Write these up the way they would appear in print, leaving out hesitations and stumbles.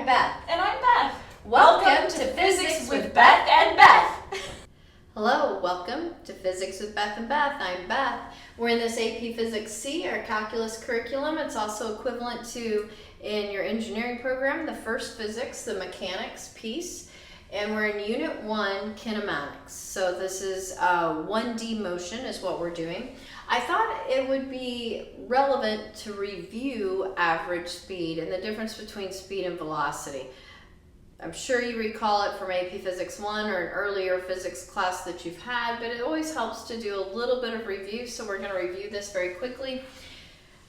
Beth. And I'm Beth. Welcome to Physics with Beth and Beth. Hello, welcome to Physics with Beth and Beth. I'm Beth. We're in this AP Physics C, our calculus curriculum. It's also equivalent to, in your engineering program, the first physics, the mechanics piece. And we're in Unit 1, Kinematics. So this is 1D motion is what we're doing. I thought it would be relevant to review average speed and the difference between speed and velocity. I'm sure you recall it from AP Physics 1 or an earlier physics class that you've had, but it always helps to do a little bit of review, so we're going to review this very quickly.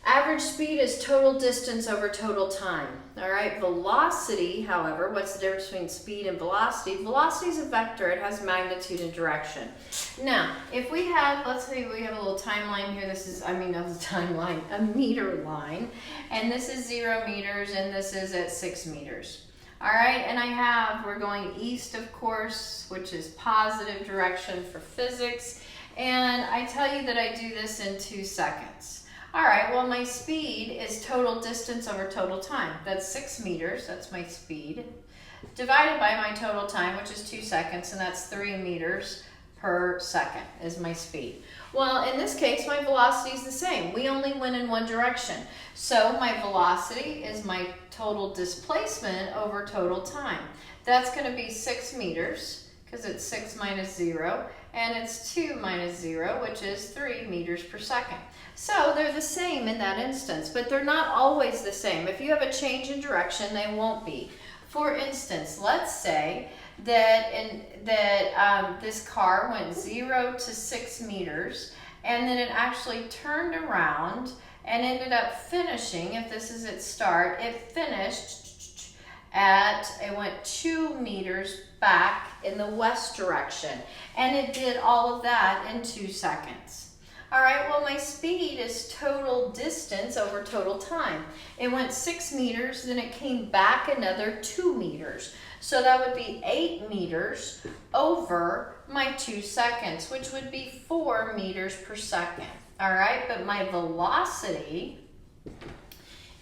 Average speed is total distance over total time. All right, velocity, however, what's the difference between speed and velocity? Velocity is a vector. It has magnitude and direction. Now, if we have, let's say we have a little timeline here. This is, not a timeline, a meter line. And this is 0 meters, and this is at 6 meters. All right, and we're going east, of course, which is positive direction for physics. And I tell you that I do this in 2 seconds. All right, well, my speed is total distance over total time. That's 6 meters, that's my speed, divided by my total time, which is 2 seconds, and that's 3 meters per second is my speed. Well, in this case, my velocity is the same. We only went in one direction. So my velocity is my total displacement over total time. That's going to be 6 meters, because it's 6 minus 0, and it's 2 minus 0, which is 3 meters per second. So they're the same in that instance, but they're not always the same. If you have a change in direction, they won't be. For instance, let's say that this car went 0 to 6 meters, and then it actually turned around and ended up finishing, if this is its start, it finished it went 2 meters back in the west direction, and it did all of that in 2 seconds. All right, well, my speed is total distance over total time. It went 6 meters, then it came back another 2 meters. So that would be 8 meters over my 2 seconds, which would be 4 meters per second. All right, but my velocity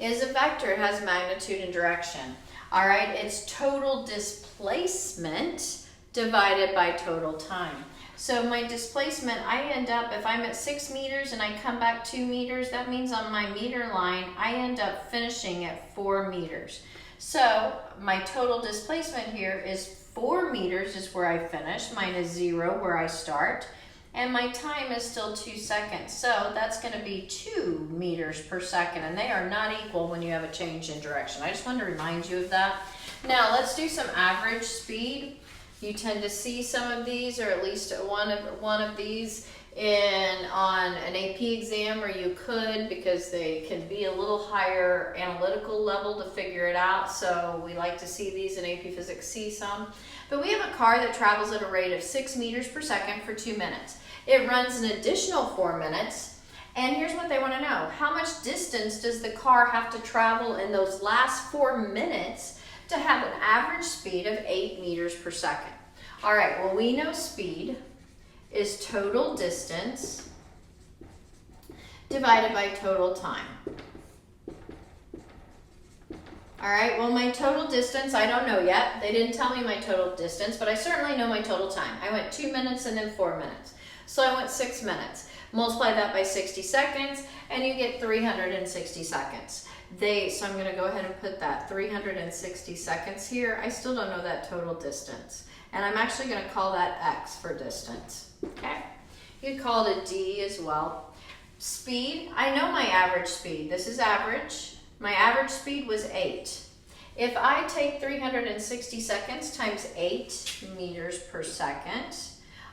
is a vector. It has magnitude and direction. All right, it's total displacement divided by total time. So my displacement, I end up, if I'm at 6 meters and I come back 2 meters, that means on my meter line, I end up finishing at 4 meters. So my total displacement here is 4 meters is where I finish, minus 0 where I start, and my time is still 2 seconds. So that's going to be 2 meters per second, and they are not equal when you have a change in direction. I just wanted to remind you of that. Now let's do some average speed. You tend to see some of these, or at least one of these on an AP exam, or you could, because they can be a little higher analytical level to figure it out. So we like to see these in AP Physics C some. But we have a car that travels at a rate of 6 meters per second for 2 minutes. It runs an additional 4 minutes. And here's what they want to know. How much distance does the car have to travel in those last 4 minutes to have an average speed of 8 meters per second? All right, well, we know speed is total distance divided by total time. All right, well, my total distance, I don't know yet. They didn't tell me my total distance, but I certainly know my total time. I went 2 minutes and then 4 minutes. So I went 6 minutes. Multiply that by 60 seconds, and you get 360 seconds. So I'm going to go ahead and put that 360 seconds here. I still don't know that total distance. And I'm actually going to call that X for distance. Okay? You could call it a D as well. Speed, I know my average speed. This is average. My average speed was 8. If I take 360 seconds times 8 meters per second,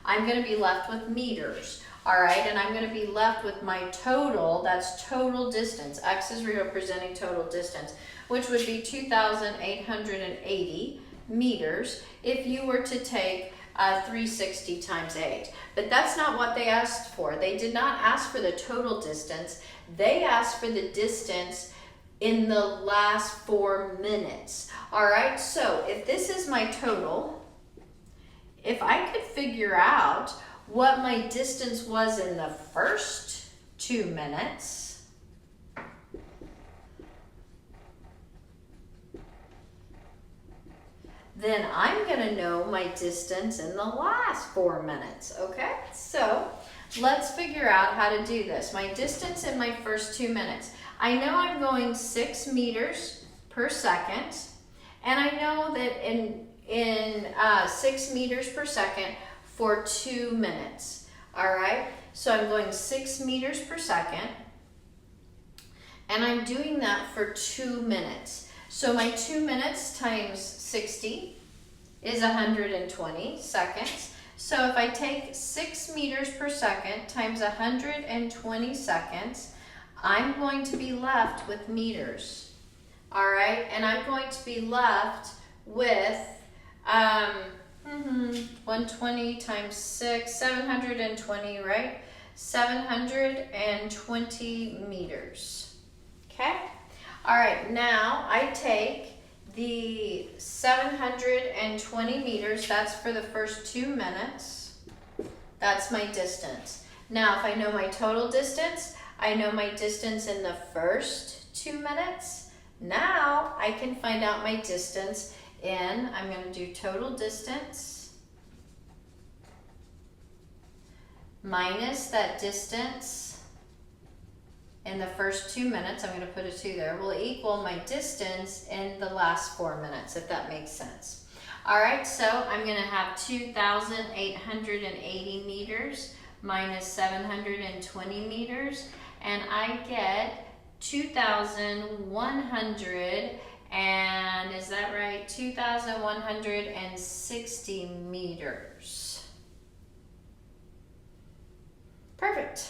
I'm going to be left with meters. All right, and I'm going to be left with my total, that's total distance. X is representing total distance, which would be 2,880 meters if you were to take 360 times 8. But that's not what they asked for. They did not ask for the total distance. They asked for the distance in the last 4 minutes. All right, so if this is my total, if I could figure out what my distance was in the first 2 minutes, then I'm gonna know my distance in the last 4 minutes, okay? So let's figure out how to do this. My distance in my first 2 minutes. I know I'm going 6 meters per second, and I know that in 6 meters per second for 2 minutes, all right? So I'm going 6 meters per second, and I'm doing that for 2 minutes. So my 2 minutes times 60 is 120 seconds. So if I take 6 meters per second times 120 seconds, I'm going to be left with meters. All right, and I'm going to be left with 120 times 6, 720, right? 720 meters. Okay? All right, now I take the 720 meters, that's for the first 2 minutes. That's my distance. Now, if I know my total distance, I know my distance in the first 2 minutes. Now, I can find out my distance in, I'm going to do total distance minus that distance in the first 2 minutes, I'm going to put a 2 there, will equal my distance in the last 4 minutes, if that makes sense. All right, so I'm going to have 2,880 meters minus 720 meters, and I get 2,100, and is that right? 2,160 meters. Perfect.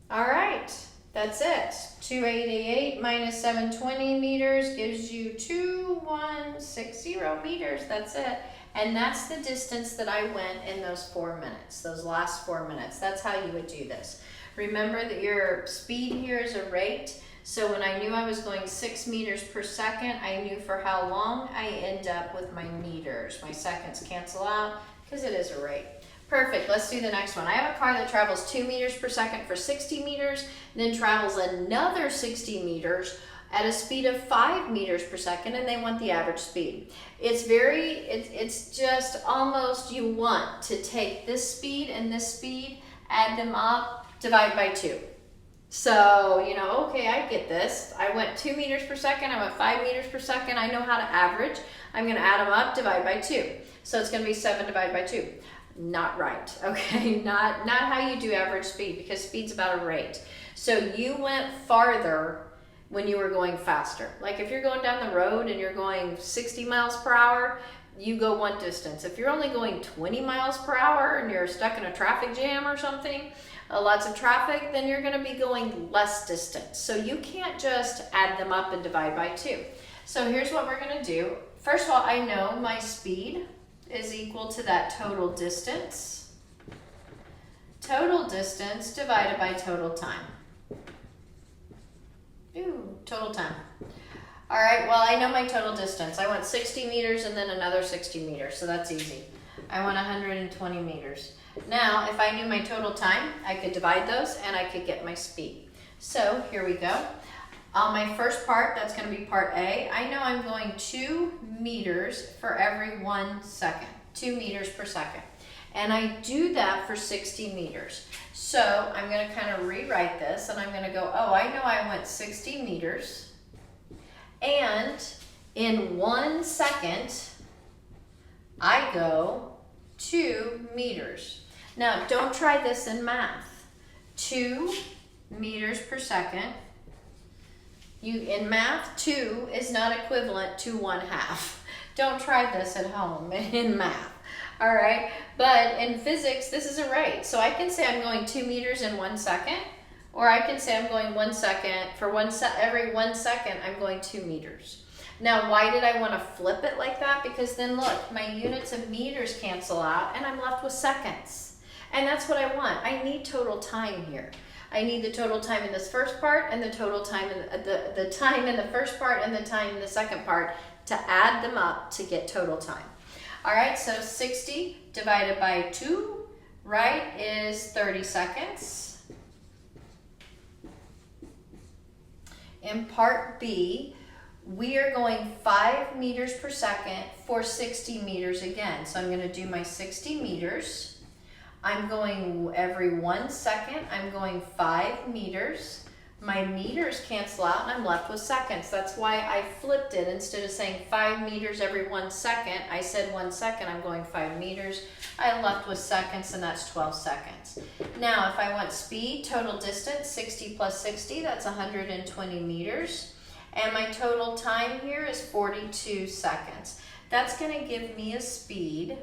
All right. That's it. 288 minus 720 meters gives you 2,160 meters. That's it. And that's the distance that I went in those 4 minutes, those last 4 minutes. That's how you would do this. Remember that your speed here is a rate. So when I knew I was going 6 meters per second, I knew for how long I end up with my meters. My seconds cancel out because it is a rate. Perfect, let's do the next one. I have a car that travels 2 meters per second for 60 meters, then travels another 60 meters at a speed of 5 meters per second, and they want the average speed. It's just almost you want to take this speed and this speed, add them up, divide by 2. So, you know, okay, I get this. I went 2 meters per second, I went 5 meters per second, I know how to average. I'm gonna add them up, divide by 2. So it's gonna be 7 divided by 2. Not right, okay? Not how you do average speed, because speed's about a rate. So you went farther when you were going faster. Like if you're going down the road and you're going 60 miles per hour, you go one distance. If you're only going 20 miles per hour and you're stuck in a traffic jam or something, lots of traffic, then you're gonna be going less distance. So you can't just add them up and divide by 2. So here's what we're gonna do. First of all, I know my speed is equal to that total distance. Total distance divided by total time. Ooh, total time. All right, well, I know my total distance. I went 60 meters and then another 60 meters, so that's easy. I went 120 meters. Now, if I knew my total time, I could divide those and I could get my speed. So here we go. On my first part, that's going to be part A. I know I'm going 2 meters for every 1 second, 2 meters per second. And I do that for 60 meters. So I'm going to kind of rewrite this and I'm going to go, oh, I know I went 60 meters. And in 1 second, I go 2 meters. Now, don't try this in math. 2 meters per second. In math, 2 is not equivalent to 1/2. Don't try this at home in math, all right? But in physics, this is a rate. So I can say I'm going 2 meters in 1 second, or I can say I'm going 1 second, every 1 second, I'm going 2 meters. Now, why did I want to flip it like that? Because then look, my units of meters cancel out and I'm left with seconds. And that's what I want. I need total time here. I need the total time in this first part and the total time in the time in the first part and the time in the second part to add them up to get total time. All right, so 60 divided by 2, right, is 30 seconds. In part B, we are going 5 meters per second for 60 meters again. So I'm going to do my 60 meters. I'm going every 1 second, I'm going 5 meters. My meters cancel out and I'm left with seconds. That's why I flipped it. Instead of saying 5 meters every 1 second, I said 1 second, I'm going 5 meters. I left with seconds, and that's 12 seconds. Now, if I want speed, total distance, 60 plus 60, that's 120 meters. And my total time here is 42 seconds. That's going to give me a speed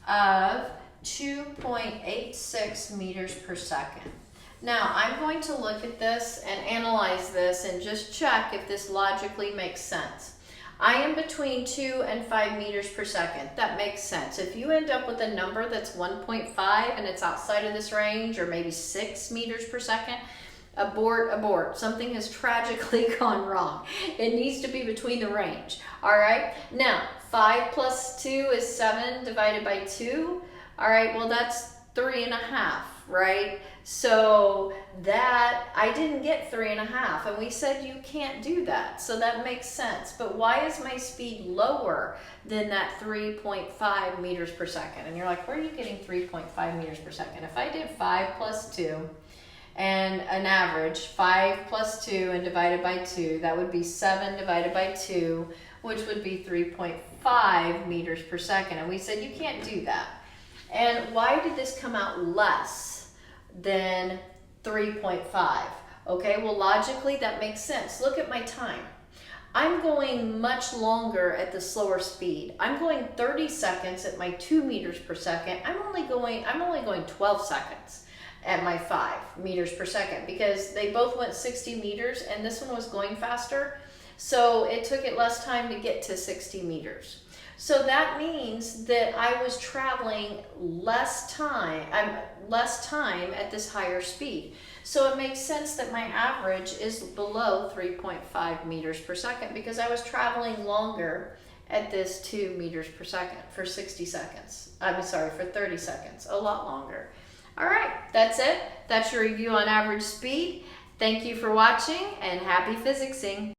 of 2.86 meters per second. Now, I'm going to look at this and analyze this and just check if this logically makes sense. I am between 2 and 5 meters per second. That makes sense. If you end up with a number that's 1.5 and it's outside of this range, or maybe 6 meters per second, abort, abort. Something has tragically gone wrong. It needs to be between the range. All right? Now, 5 plus 2 is 7 divided by 2. All right, well, that's 3.5, right? So that, I didn't get 3.5, and we said you can't do that. So that makes sense. But why is my speed lower than that 3.5 meters per second? And you're like, where are you getting 3.5 meters per second? If I did 5 plus 2, and an average, 5 plus 2 and divided by 2, that would be 7 divided by 2, which would be 3.5 meters per second. And we said you can't do that. And why did this come out less than 3.5? Okay, well, logically that makes sense. Look at my time. I'm going much longer at the slower speed. I'm going 30 seconds at my 2 meters per second. I'm only going 12 seconds at my 5 meters per second, because they both went 60 meters and this one was going faster. So it took it less time to get to 60 meters. So that means that I was traveling less time at this higher speed. So it makes sense that my average is below 3.5 meters per second, because I was traveling longer at this 2 meters per second for 60 seconds. I'm sorry, for 30 seconds, a lot longer. All right, that's it. That's your review on average speed. Thank you for watching, and happy physicsing.